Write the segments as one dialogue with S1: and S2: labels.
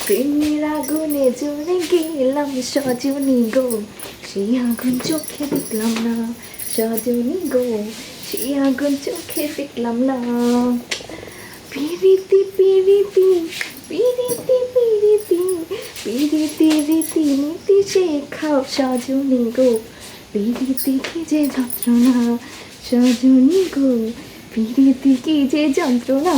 S1: প্রেমের আগুনে জ্বলে গেলাম সজনী গো, সেই আগুন চোখে দেখলাম না। সজনী গো, সেই আগুন চোখে দেখলাম না। পিরিতি পিরিতি পিরিতি পিরিতি পিরিতি রীতি নীতি শেখাও সজনী গো, পিরিতি কি যে যন্ত্রণা। সজনী গো, পিরিতি কি যে যন্ত্রণা।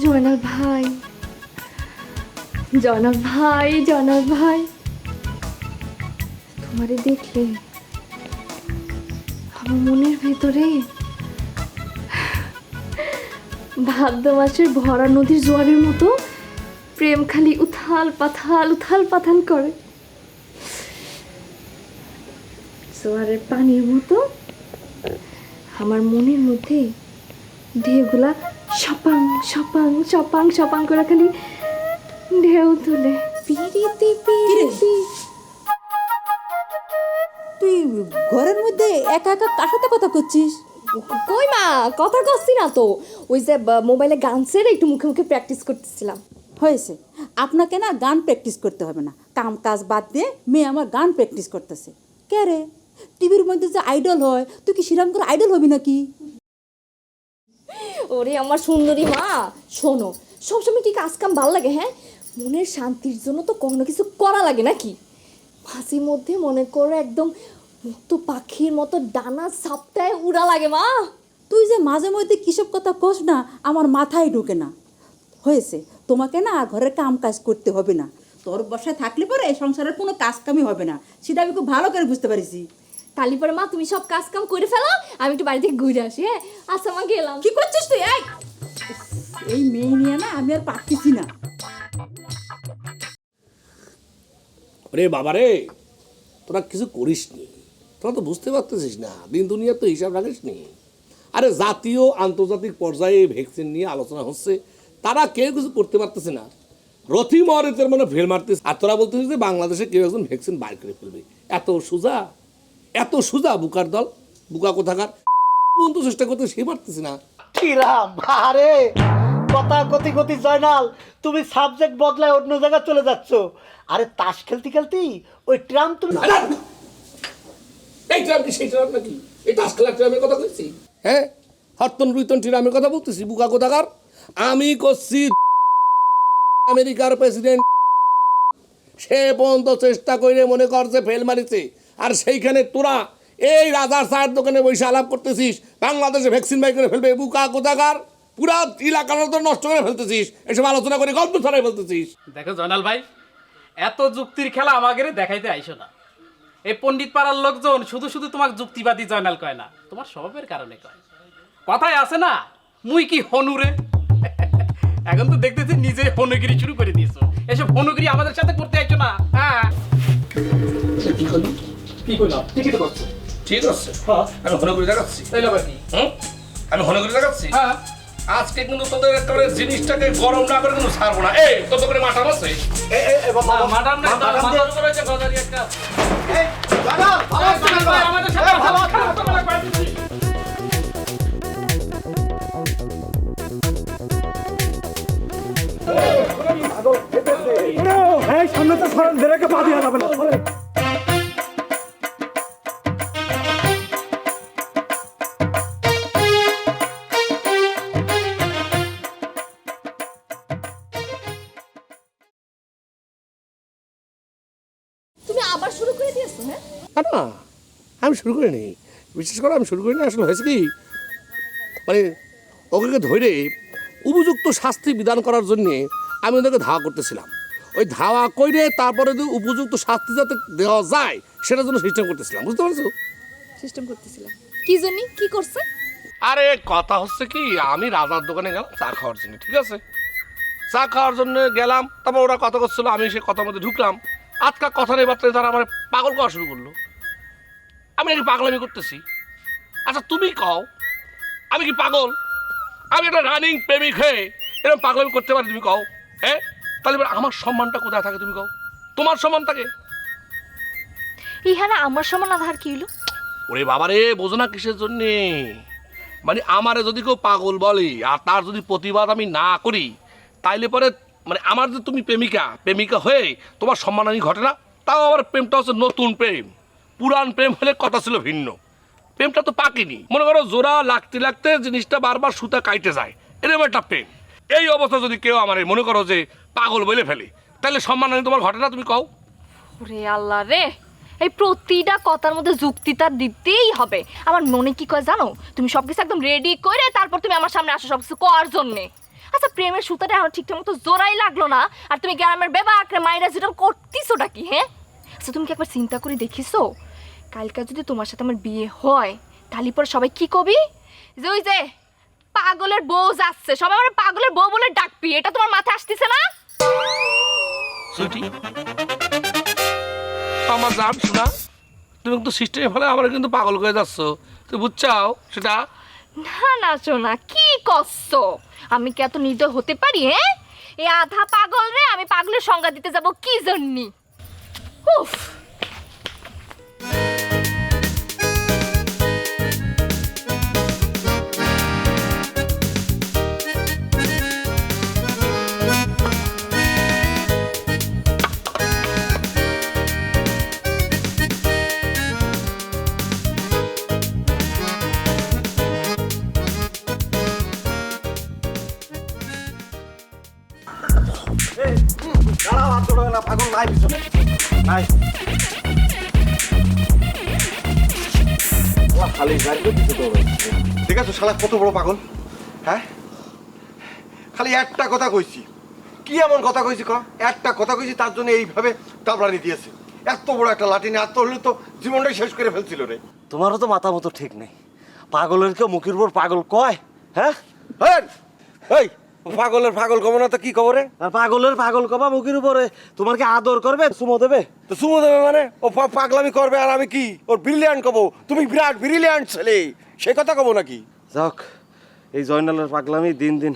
S1: জয়নাল ভাই, জয়নাল ভাই, জয়নাল ভাই, তোমারে দেখলে আমার মনের ভেতরে ভাদ্র মাসের ভরা নদীর জোয়ারের মতো প্রেম খালি উথাল পাথাল করে। জোয়ারের পানির মতো আমার মনের মধ্যে ঢেউগুলা সপাং সপাং সপাং সপাং করে খালি ঢেউ তুলে। পিরিতি পিরিতি।
S2: তুই ঘরের মধ্যে একা একা কার সাথে কথা করছিস?
S1: কই মা, কথা কচ্ছি না তো, ওই যে মোবাইলে গান ছেড়ে একটু মুখে মুখে প্র্যাকটিস করতেছিলাম।
S2: হয়েছে, আপনাকে না গান প্র্যাকটিস করতে হবে না। কাম কাজ বাদ দিয়ে মেয়ে আমার গান প্র্যাকটিস করতেছে। কে রে, টিভির মধ্যে যে আইডল হয়, তুই কি শ্রীরাম করে আইডল হবি নাকি?
S1: ওরে আমার সুন্দরী মা, শোনো, সবসময় কি কাজ কাম ভালো লাগে? হ্যাঁ, মনের শান্তির জন্য তো কোনো কিছু করা লাগে নাকি? মাঝে মধ্যে মনে করো একদম মুক্ত পাখির মতো ডানা সাপ্তাহে উড়া লাগে মা।
S2: তুই যে মাঝে মধ্যে কিসব কথা কস না, আমার মাথায় ঢোকে না। হয়েছে, তোমাকে না ঘরের কাম কাজ করতে হবে না। তোর বাসায় থাকলে পরে এই সংসারের কোনো কাজ কামই হবে না, সেটা আমি খুব ভালো করে বুঝতে পারিছি।
S1: তালি পরে মা তুমি সব কাজ কাম করে ফেলো, আমি একটু বাড়ি থেকে ঘুরে আসি। হ্যাঁ আচ্ছা মা, গেলাম।
S2: কি করছিস তুই? এই মেয়ে নিয়ে না আমি আর পারতেছি না।
S3: রে বাবা রে, তোরা কিছু করিস নি, তোরা তো বুঝতে পারতেছিস না, দিন দুনিয়ার তো হিসাব রাখিস নি। আরে জাতীয় আন্তর্জাতিক পর্যায়ে ভ্যাকসিন নিয়ে আলোচনা হচ্ছে, তারা কেউ কিছু করতে পারতেছে না। রথি মহারতের মনে ফেল মারতেছে, আর তোরা বলতেছিস যে বাংলাদেশে কেউ একজন ভ্যাকসিন বাইর করে ফেলবে। এত সোজা বুকার দল, বুকা কোথাকার বন্ধু চেষ্টা করতে সে পারতেছি না।
S4: কিরাম আরে কথা গতি জয়নাল, তুমি সাবজেক্ট বদলায় অন্য জায়গায় চলে যাচ্ছ। আরে তাস খেলতে খেলতেই ওই ট্রাম তুমি
S3: এই ট্রাম কি সেই ট্রাম নাকি? এই তাস খেলার ট্রামের কথা বলছি? হ্যাঁ, হরতন রুইতন ট্রামের কথা বলতেছি, বুকা কোথাকার। আমি করছি আমেরিকার প্রেসিডেন্ট, সে পর্যন্ত চেষ্টা করে মনে কর যে ফেল মারিছে, আর সেইখানে তোরা এই রাজার চায়ের দোকানে বসে আলাপ করতেছিস বাংলাদেশে ভ্যাকসিন বাই করে ফেলবে। বুকা কোথাকার, পুরা এলাকাটা তো নষ্ট করে ফেলতেছিস, এসব আলোচনা করে গল্প ছড়াই ফেলতেছিস।
S5: দেখো জয়নাল ভাই, এত যুক্তির খেলা আমাদের দেখাইতে আইসো না। এই পণ্ডিত পাড়ার লোকজন শুধু শুধু তোমার যুক্তিবাদী জয়নাল কয় না, তোমার স্বভাবের কারণে কয়। কথায় আছে না, মুই কি হনুরে। এখন তো দেখতেছি নিজে হনুগিরি শুরু করে দিয়েছো। এসব হনুগিরি আমাদের সাথে করতে আইছো না। হ্যাঁ কি করলো, কি করলো, ঠিকই তো করছো।
S3: ঠিক আছে, আমি হনগরি দেখাচ্ছি।
S5: তাইলে আবার কি?
S3: আমি হনগরি দেখাচ্ছি।
S5: হ্যাঁ,
S3: আজকে কিন্তু তোদের একেবারে জিনিসটাকে গরম না করে কিন্তু ছাড়বো না। এই তোর দোকানে মাঠাম আছে?
S5: মাদাম না, মাদার উপরে যে গজারি একটা। আমাদের সাথে
S4: সামনে তো ধরে পা দিয়া যাবে না।
S1: তুমি আবার শুরু করে দিয়েছো? হ্যাঁ
S3: না, আমি শুরু করিনি, বিশেষ করে আমি শুরু করিনি। আসলে হয়েছে কি, মানে ওকে ধরে উপযুক্ত শাস্তি বিধান করার জন্যে আমি ওদেরকে ধাওয়া করতেছিলাম। ওই ধাওয়া করে তারপরে যদি উপযুক্ত শাস্তি যাতে দেওয়া যায় সেটার জন্য সিস্টেম করতেছিলাম, বুঝতে পারছো?
S1: সিস্টেম করতেছিলাম কি জন্য, কি করছে?
S3: আরে কথা হচ্ছে কি, আমি রাজার দোকানে গেলাম চা খাওয়ার জন্য, ঠিক আছে? চা খাওয়ার জন্য গেলাম, তারপর ওরা কথা করছিল, আমি সে কথার মধ্যে ঢুকলাম। আজকাল কথা নেই বার্তায় তারা আমার পাগল করা শুরু করলো। আমি নাকি পাগলামি করতেছি? আচ্ছা তুমি কও, আমি কি পাগল? আমি একটা রানিং প্রেমিক হয়ে এরকম পাগলামি করতে পারি? তুমি কও, হ্যাঁ? তাহলে আমার সম্মানটা কোথায় থাকে? তুমি কও, তোমার সম্মান থাকে?
S1: ইহানা আমার সমান আধার কি হইলো?
S3: ওরে বাবারে, বোঝো না কিসের জন্যে? মানে আমারে যদি কেউ পাগল বলে আর তার যদি প্রতিবাদ আমি না করি, তাইলে পরে মানে আমার যে তুমি প্রেমিকা হয়ে তোমার সম্মানহানি ঘটে না? তাও আমার প্রেমটা হচ্ছে নতুন প্রেম। পুরান প্রেম হলে কথা ছিল ভিন্ন। প্রেমটা তো পাকেনি, মনে করো জোড়া লাগতে লাগতে জিনিসটা বারবার সুতা কাইটে যায়, এরকম একটা প্রেম। এই অবস্থা যদি কেউ আমার মনে করো যে পাগল বলে ফেলে, তাহলে সম্মানহানি তোমার ঘটে না? তুমি কও।
S1: ওরে আল্লাহ রে, এই প্রতিটা কথার মধ্যে যুক্তি তার দিতেই হবে। আমার মনে কি কয় জানো, তুমি সবকিছু একদম রেডি করে তারপর তুমি আমার সামনে আসো সবকিছু করার জন্যে। আচ্ছা, প্রেমের সুতাটা এখন ঠিকঠাক মতো জোড়াই লাগলো না, আর তুমি গ্রামের বেবা আঁকড়ে মাইরা যেটা করতিছোটা কি? হ্যাঁ, আচ্ছা তুমি কি একবার চিন্তা করে দেখিছো, কালকে যদি তোমার সাথে আমার বিয়ে হয়, তাহলে পরে সবাই কি কবি? যে ওই যে পাগলের বউ যাচ্ছে, সবাই আমার পাগলের বউ বলে ডাকবি। এটা তোমার মাথায় আসতেছে না?
S3: সুইটি, আমার জান শোনা, তুমি কিন্তু সিস্টেমে ফেলে আমার কিন্তু পাগল করে যাচ্ছ, তুমি বুঝছাও সেটা?
S1: না না শোনা, কি করছো? আমি কি এত নির্দয় হতে পারি? হ্যাঁ, এই আধা পাগল রে আমি পাগলের সংজ্ঞা দিতে যাব কি জন্যি? উফ,
S6: দাঁড়াও, আর ছোট না, পাগল নাই পিছনে নাই। শালা খালি গাড়ি করে দিতে তো। ঠিক আছে, শালা কত বড় পাগল! হ্যাঁ, খালি একটা কথা কইছি। কি এমন কথা কইছি? একটা কথা কইছি, তার জন্য এইভাবে তাবলানি দিয়েছে। এত বড় একটা লাঠি নিয়ে এত হলে তো জীবনটাই শেষ করে ফেলছিল রে।
S4: তোমারও তো মাথা মতো ঠিক নেই। পাগলের কেউ মুখের উপর পাগল কয়? হ্যাঁ,
S6: এই পাগলের পাগল কব না তো কি খবরে?
S4: আর পাগলের পাগল কবা মুখের উপরে? তোমার কি আদর করবে, চুমো দেবে?
S6: তো সুমো দেবে মানে? ও পাগলামি করবে আর আমি কি ওর ব্রিলিয়ান্ট কব? তুমি বিরাট ব্রিলিয়ান্ট ছেলে, সে কথা কব নাকি?
S4: যাক, এই জয়নালের পাগলামি দিন দিন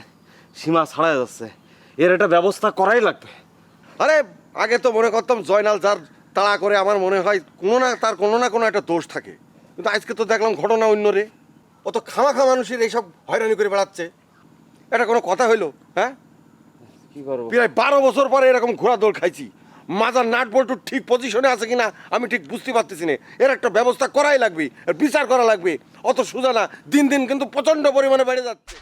S4: সীমা ছাড়াই যাচ্ছে। এর একটা ব্যবস্থা করাই লাগবে।
S6: আরে আগে তো মনে করতাম জয়নাল যার তাড়া করে, আমার মনে হয় তার কোনো না কোনো একটা দোষ থাকে, কিন্তু আজকে তো দেখলাম ঘটনা অন্য রে। ও তো খামাখা মানুষের এইসব হয়রানি করে বেড়াচ্ছে। এটা কোনো কথা হইলো? হ্যাঁ,
S4: কি করবো?
S6: প্রায় 12 বছর পরে এরকম ঘোড়া দৌড় খাইছি। মাজার নাট বল্টু ঠিক পজিশনে আছে কিনা আমি ঠিক বুঝতে পারতেছি না। এর একটা ব্যবস্থা করাই লাগবে, এর বিচার করা লাগবে। অত সোজা না, দিন দিন কিন্তু প্রচন্ড পরিমাণে বেড়ে যাচ্ছে।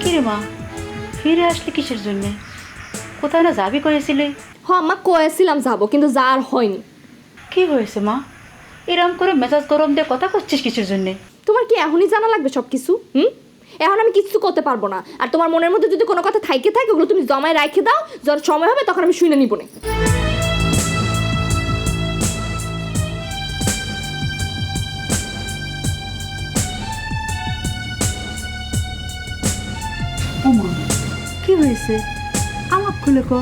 S2: কিরে মা, ফিরে আসলে কিসের জন্যে? কোথায় না যাবি করেছিলে?
S1: হ মা, কয়েছিলাম যাবো, কিন্তু যা আর হয়নি।
S2: কি হয়েছে মা, এরম করে মেজাজ গরম দিয়ে কথা করছিস কিসের জন্যে?
S1: তোমার কি এখনই জানা লাগবে সব কিছু? এখন আমি কিছু করতে পারবো না। আর তোমার মনের মধ্যে যদি কোনো কথা থাইকে থাকে, ওগুলো তুমি জমায় রাখে দাও, যখন সময় হবে তখন আমি শুনে নিব না।
S2: ও মা, কি হয়েছে? আমার খুলে ক।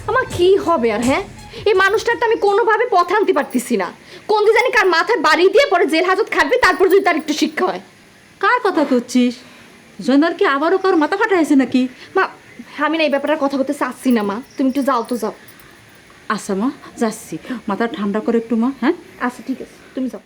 S1: আমার কি হবে আর? হ্যাঁ, এই মানুষটার তো আমি কোনোভাবে পথে আনতে পারতেছি না। কোন দিয়ে জানি কার মাথায় বাড়ি দিয়ে পরে জেল হাজত খাটবে, তারপর যদি তার একটু শিক্ষা হয়।
S2: কার কথা করছিস? জয়নাল কি আবারও কার মাথা ফাটাইছে নাকি?
S1: মা, আমি না এই ব্যাপারে কথা বলতে চাচ্ছি না মা, তুমি একটু যাও তো, যাও।
S2: আচ্ছা মা, যাচ্ছি। মাথা ঠান্ডা করে একটু মা। হ্যাঁ,
S1: আচ্ছা ঠিক আছে, তুমি যাও।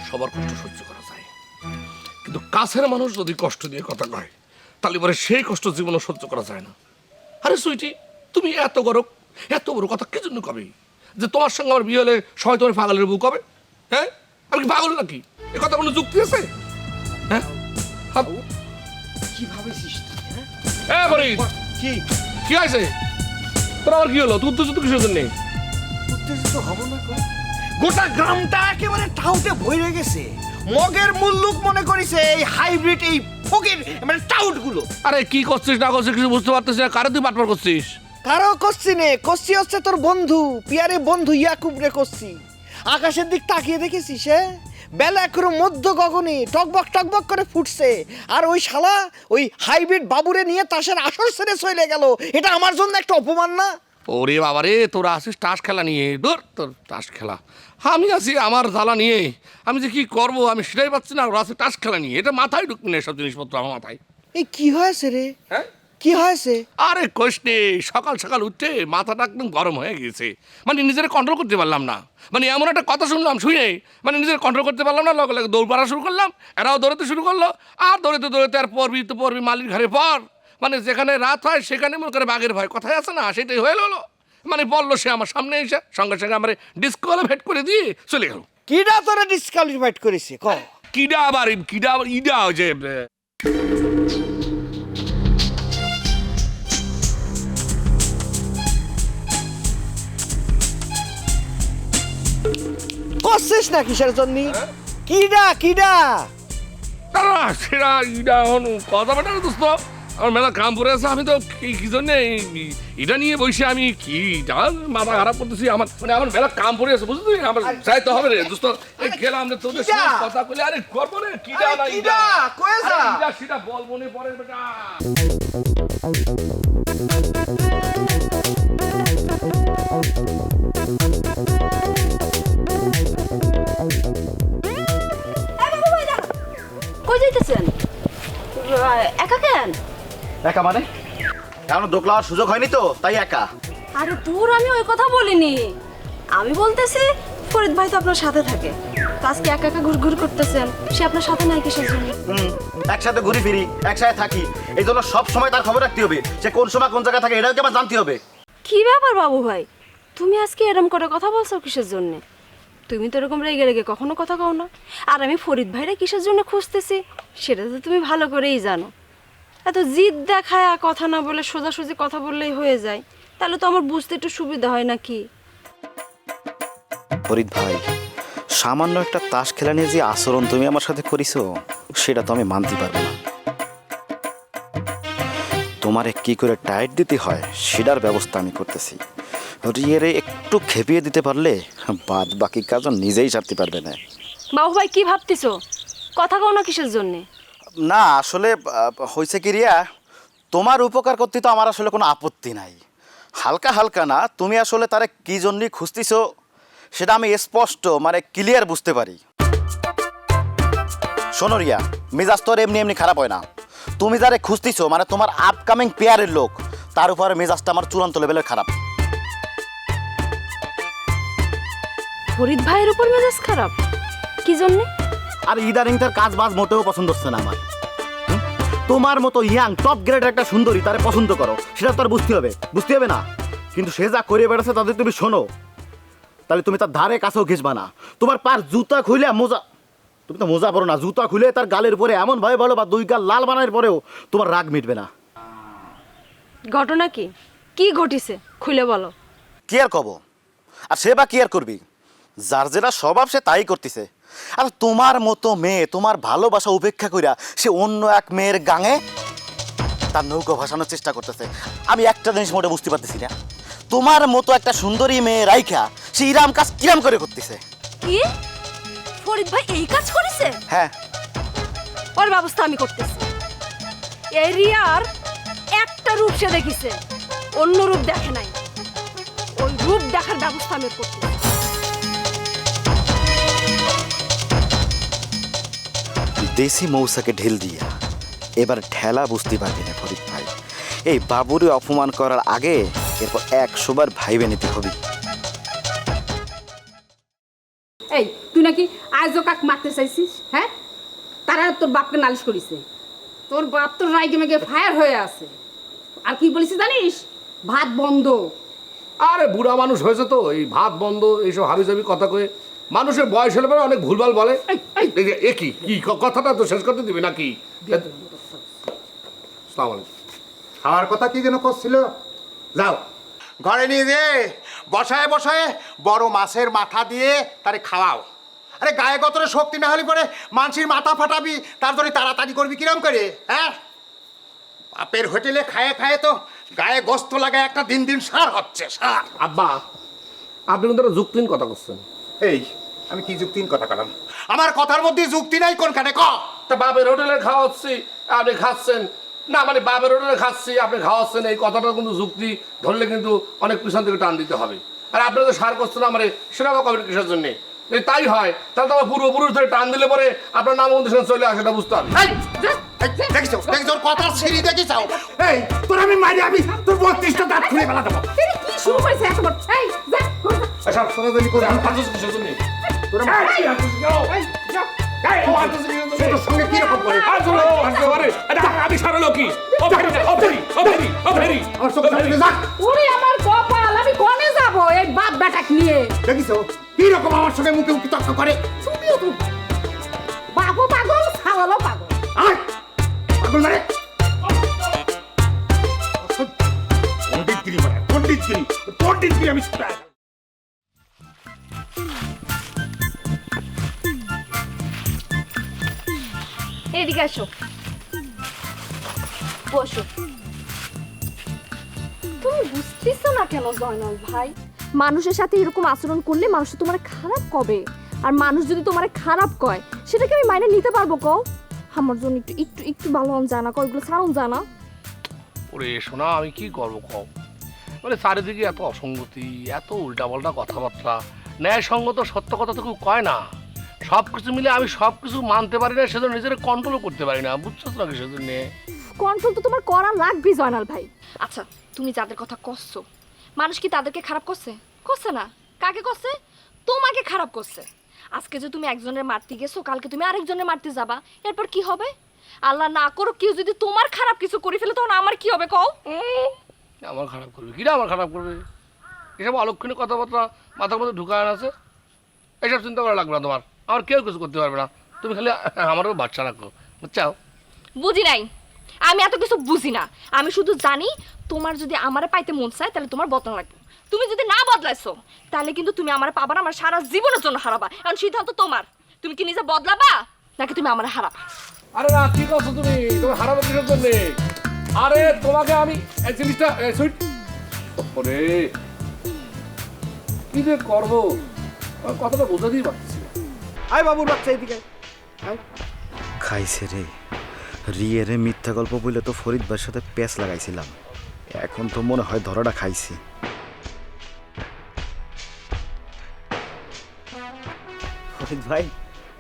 S3: সবার কষ্ট সহ্য করা যায়, কিন্তু কাছের মানুষ যদি কষ্ট দিয়ে কথা কয়, তাহলে পরে সেই কষ্ট জীবনে সহ্য করা যায় না। আরে সুইটি, তুমি এত বড় কথা কি জন্য কবে? যে তোমার সঙ্গে আমার বিয়ে হলে সবাই তোমার পাগলের বউ কবে? হ্যাঁ, আমি কি পাগল নাকি? এ কথা কোনো যুক্তি আছে? হ্যাঁ,
S6: কিভাবে কি
S3: কি হয়েছে তোর? আবার কি হলো? তুই উত্তেজিত কিসের জন্য?
S6: উত্তেজিত হব না? গোটা গ্রামটা একেবারে টাউটে ভরে গেছে। মগের মুল্লুক মনে করিছে এই হাইব্রিড, এই ফকির মানে টাউট গুলো।
S3: আরে কি করছিস না করছিস কিছু বুঝতে পারতেছিস না। কারে তুই বাটপার করছিস?
S4: কারো করছি নে, করছি হচ্ছে তোর বন্ধু, পিয়ারে বন্ধু ইয়াকুব রে করছি। আকাশের দিক তাকিয়ে দেখেছিস সে বেলা এখনো মধ্য গগনে টকবক টকবক করে ফুটছে, আর ওই শালা ওই হাইব্রিড বাবুরে নিয়ে তাসের আসর ছেড়ে চলে গেল। এটা আমার জন্য একটা অপমান না?
S3: ওরে বাবারে, তোরা আসিস তাস খেলা নিয়ে, দূর তোর তাস খেলা। আমি আছি আমার জ্বালা নিয়ে, আমি যে কি করবো আমি সেটাই পাচ্ছি না। ওরা আছে তাস খেলা নিয়ে, এটা মাথায় ঢুকবে না এসব জিনিসপত্র আমার মাথায়।
S4: এই কি হয়েছে রে?
S3: হ্যাঁ
S4: কি হয়েছে?
S3: আরে কোষ নে, সকাল সকাল উঠতে মাথাটা একদম গরম হয়ে গেছে, মানে নিজের কন্ট্রোল করতে পারলাম না। মানে এমন একটা কথা শুনলাম, শুনে মানে নিজের কন্ট্রোল করতে পারলাম না, লগে লগে দৌড় পাড়া শুরু করলাম, এরাও দৌড়াতে শুরু করলো, আর দৌড়াতে দৌড়াতে আর পড়বি তো পড়বি মালির ঘরে পর। মানে যেখানে রাত হয় সেখানে মনে করে বাঘের ভয় কথায় আছে না, সেটাই হয়ে গেলো। মানে বললো সে আমার সামনে এসে সঙ্গে সঙ্গে আমার ডিসকোয়ালিফাইড করে দিয়ে চলে গেল।
S4: কিডা তোরা ডিসকালিফাইড করেছে ক?
S3: কিডা আবার ইডা যে
S4: করছিস না কিসের জন্য? কিডা কিডা?
S3: তারা সেটা ইডা এখন কথা বেটা দোস্ত, আমার মেলা কাম পড়ে আছে, আমি তো কি জন্য এটা নিয়ে বসে আমি কি মাথা খারাপ করতেছি। আমার মানে আমার মেলা কাম পড়ে আছে, বুঝলি? আমার যাইতে হবে রে দোস্ত। এই গেলাম রে তোদের সাথে কথা বলে, আরে করবো রে কিডা না ইডা
S4: কয়ে যা
S3: ইডা সেটা বল মনে পড়ে বেটা।
S7: কই যাইতেছেন? একা কেন?
S8: একা মানে এখনো দোকলা হওয়ার সুযোগ হয়নি তো, তাই একা।
S7: আরে দূর, আমি ওই কথা বলিনি। আমি বলতেছি ফরিদ ভাই তো আপনার সাথে থাকে, তো আজকে একা একা ঘুরঘুর করতেছেন, সে আপনার সাথে নাই কিসের জন্য?
S8: একসাথে ঘুরি ফিরি, একসাথে থাকি, এই জন্য সব সময় তার খবর রাখতে হবে, সে কোন সময় কোন জায়গায় থাকে এটাও কি আমার জানতে হবে।
S7: কি ব্যাপার বাবু ভাই, তুমি আজকে এরকম করে কথা বলছো কিসের জন্য? তুমি তো এরকম রেগে রেগে কখনো কথা কও না। আর আমি ফরিদ ভাইরা কিসের জন্য খুঁজতেছি সেটা তো তুমি ভালো করেই জানো। এত জিদ দেখায় কথা না বলে সোজাসুজি কথা বললেই হয়ে যায়, তাহলে তো আমার বুঝতে একটু সুবিধা হয় নাকি?
S8: ফরিদ ভাই, সামান্য একটা তাস খেলা নিয়ে যে আচরণ তুমি আমার সাথে করিছো সেটা তো আমি মানতে পারবো না। তোমারে কি করে টাইট দিতে হয় সেটার ব্যবস্থা আমি করতেছি। রিয়েরে একটু খেপিয়ে দিতে পারলে বাদ বাকি কাজ নিজেই সারতে পারবে না।
S7: বাবু ভাই কি ভাবতেছো? কথা কও না কিসের জন্যে?
S8: না আসলে হয়েছে কি রিয়া, তোমার উপকার করতে তো আমার আসলে কোনো আপত্তি নাই। হালকা হালকা না, তুমি আসলে তারে কী জন্যই খুঁজতেছো সেটা আমি স্পষ্ট মানে ক্লিয়ার বুঝতে পারি। শোনো রিয়া, মেজাজ তোর এমনি এমনি খারাপ হয় না। তুমি যারে খুঁজতেছো মানে তোমার আপকামিং পেয়ারের লোক, তার উপরে মেজাজটা আমার চূড়ান্ত লেভেলের খারাপ।
S7: ফরিদ ভাইয়ের উপর মেজাজ খারাপ কি জন্যে?
S8: আর ইদানিং তার কাজ বাজ মোটেও পছন্দ হচ্ছে না আমার। তোমার মতো ইয়াং টপ গ্রেডের একটা সুন্দরী তারে পছন্দ করো, সেটা তো আর বুঝতে হবে না। কিন্তু সে যা করে বেড়াচ্ছে তাদের তুমি শোনো, তাহলে তুমি তার ধারে কাছেও ঘেসবা না। তোমার পার জুতা খুলে মোজা, তুমি তো মোজা পরো না, জুতা খুলে তার গালের উপরে এমন ভাবে বলো বা দুই গাল লাল বানানোর পরেও তোমার রাগ মিটবে না।
S7: ঘটনা কি? কি ঘটিছে খুলে বলো।
S8: কি আর কব, আর সে বা কি আর করবি, যার যেটা স্বভাব সে তাই করতেছে। আর তোমার মতো মেয়ে তোমার ভালোবাসা উপেক্ষা কইরা সে অন্য এক মেয়ের গাঙে তার নৌকো ভাসানোর চেষ্টা করতেছে। আমি একটা জিনিস মোটে বুঝতে পারতেছি না, তোমার মতো একটা সুন্দরী মেয়ে রাইখা সে ইরাম কাজ কিরাম করে করতেছে।
S7: কি ফরিদ ভাই এই কাজ করেছে?
S8: হ্যাঁ,
S7: ওর ব্যবস্থা আমি করতেছি। এই রিয়ার একটা রূপ সে দেখিছে, অন্য রূপ দেখে নাই। ওই রূপ দেখার ব্যবস্থা আমি করতেছি।
S8: দেশি মৌসাকে ঢেল দিয়া এবার ঠেলা বুঝতে পারবি না ফরিদ ভাই। এই বাবুরে অপমান করার আগে এরপর 100 বার ভাইবে নিতে হবে।
S2: এই তুই নাকি আজও কাক মারতে চাইছিস? হ্যাঁ, তারা তোর বাপকে নালিশ করিছে, তোর বাপ তোর রাইগে মেগে ফায়ার হয়ে আছে। আর কি বলিস জানিস? ভাত বন্ধ।
S3: আরে বুড়া মানুষ হয়েছে তো, এই ভাত বন্ধ এইসব হাবি জাবি কথা কয়ে মানুষের বয়স হলে পরে অনেক ভুলভাল বলে। এ কি কথাটা তো শেষ করতে দিবি নাকি? আসসালামু আলাইকুম।
S9: খাওয়ার কথা কি যেন করছিল, যাও ঘরে নিয়ে যে বসায় বসায় বড় মাছের মাথা দিয়ে তারে খাওয়াও। আরে গায়ে গতরে শক্তি না হলে পরে মানসির মাথা ফাটাবি, তার জন্য তাড়াতাড়ি করবি কিরম করে? হ্যাঁ, বাপের হোটেলে খায়ে খায়ে তো গায়ে গোস্ত লাগায় একটা দিন দিন সার হচ্ছে সার।
S3: আব্বা, আপনি কিন্তু একটা যুক্তিহীন কথা করছেন।
S9: এই আমি কি যুক্তিহীন কথা কালাম? আমার কথার মধ্যে যুক্তি নাই কোনখানে ক?
S3: তা বাপের হোটেলে খাওয়াচ্ছি আপনি খাচ্ছেন না, মানে বাপের হোটেলে খাচ্ছি আপনি খাওয়াচ্ছেন, এই কথাটা কিন্তু যুক্তি ধরলে কিন্তু অনেক পিছন থেকে টান দিতে হবে। আর আপনি তো সার করছেন আমার সেরকম কবের কিসের জন্যে? যদি তাই হয় তাহলে তো আমার পূর্বপুরুষ ধরে টান দিলে পরে আপনার নাম অনুসারে চলে আসে, এটা বুঝতে হবে।
S9: দেখছো তোর কথার সিঁড়ি দেখিছাও? এই তোর আমি মারি, আমি তোর 32টা দাঁত খুলে ফেলা দেবো।
S2: কি শুরু করেছে এখন? এই যা,
S3: সব সরাসরি করে আমি পাঁচশ কিসের জন্যে?
S9: তোর সঙ্গে কি রকম করে
S3: আমি সারালো কি ও ভেরি ও ভেরি ও ভেরি ও ভেরি
S9: আমার চোখের সামনে যা।
S2: ওরে আমার কপাল, আমি কোনে যাব এই বাপ বেটাকে নিয়ে?
S9: দেখিছো কি রকম আমার সঙ্গে মুখে মুখে তর্ক করে?
S2: তুমিও তো বাবু পাগল, খাওয়ালো পাগল।
S9: আয় পাগল মারে পণ্ডিতগিরি মানে পণ্ডিতগিরি আমি শুনতে
S1: এদিকে আসো, বসো। তুমি বুঝতেছো না কেন জয়নাল ভাই? মানুষের সাথে এরকম আচরণ করলে মানুষ তোমার খারাপ কবে, আর মানুষ যদি তোমার খারাপ কয় সেটাকে আমি মাইনে নিতে পারবো কও? আমার জন্য একটু একটু একটু ভালো জানা কও, এগুলো সারণ জানা।
S3: ওরে শোনা, আমি কি করবো কম? মানে চারিদিকে এত অসঙ্গতি, এত উল্টাপাল্টা কথাবার্তা, ন্যায়সঙ্গত সত্য কথা তো কেউ কয় না। সব কিছু মিলে আমি সব কিছু মানতে পারি না, সেজন্য নিজের কন্ট্রোলও করতে পারি না, বুঝছো তো নাকি? সেজন্য
S1: কন্ট্রোল তো তোমার করা লাগবে জয়নাল ভাই। আচ্ছা, তুমি যাদের কথা করছো, মানুষ কি তাদেরকে খারাপ করছে? করছে না। কাকে করছে? তোমাকে খারাপ করছে। আজকে যে তুমি একজনের মারতে গেছো, কালকে তুমি আরেকজনের মারতে যাবা, এরপর কি হবে? আল্লাহ না করো কেউ যদি তোমার খারাপ কিছু করে ফেলে, তখন আমার কি হবে কও?
S3: আমার খারাপ করবে কিনা? আমার খারাপ করবে? এসব অলক্ষণীয় কথাবার্তা মাথার মধ্যে ঢুকানো আছে, এসব চিন্তা করা লাগবে না তোমার। আমার কেউ কিছু করতে পারবে না, তুমি খালি আমারও বাচ্চা রাখো, বুঝছাও?
S1: বুঝি নাই, আমি এত কিছু বুঝি না। আমি শুধু জানি তোমার যদি আমারে পাইতে মন চায় তাহলে তোমার বদলা লাগবে। তুমি যদি না বদলাইছো তাহলে কিন্তু তুমি আমারে পাবা না, আমার সারা জীবনের জন্য হারাবা। এখন সিদ্ধান্ত তোমার, তুমি কি নিজে বদলাবা নাকি তুমি আমারে হারাবা?
S3: আরে না, কি করছো তুমি? তুমি হারাবো কিসের জন্যে? আরে তোমাকে আমি এই জিনিসটা সুইট ওরে কি যে করবো, আমার কথাটা বোঝাতেই পারছি না।
S4: আয় বাবুর বাচ্চা এদিকে আয়।
S8: খাইছে রে রিয়ে রে, মিথ্যা গল্প বলে তো ফরিদ ভাইয়ের সাথে পেঁচ লাগাইছিলাম, এখন তো মনে হয় ধরাটা খাইছি। ফরিদ ভাই,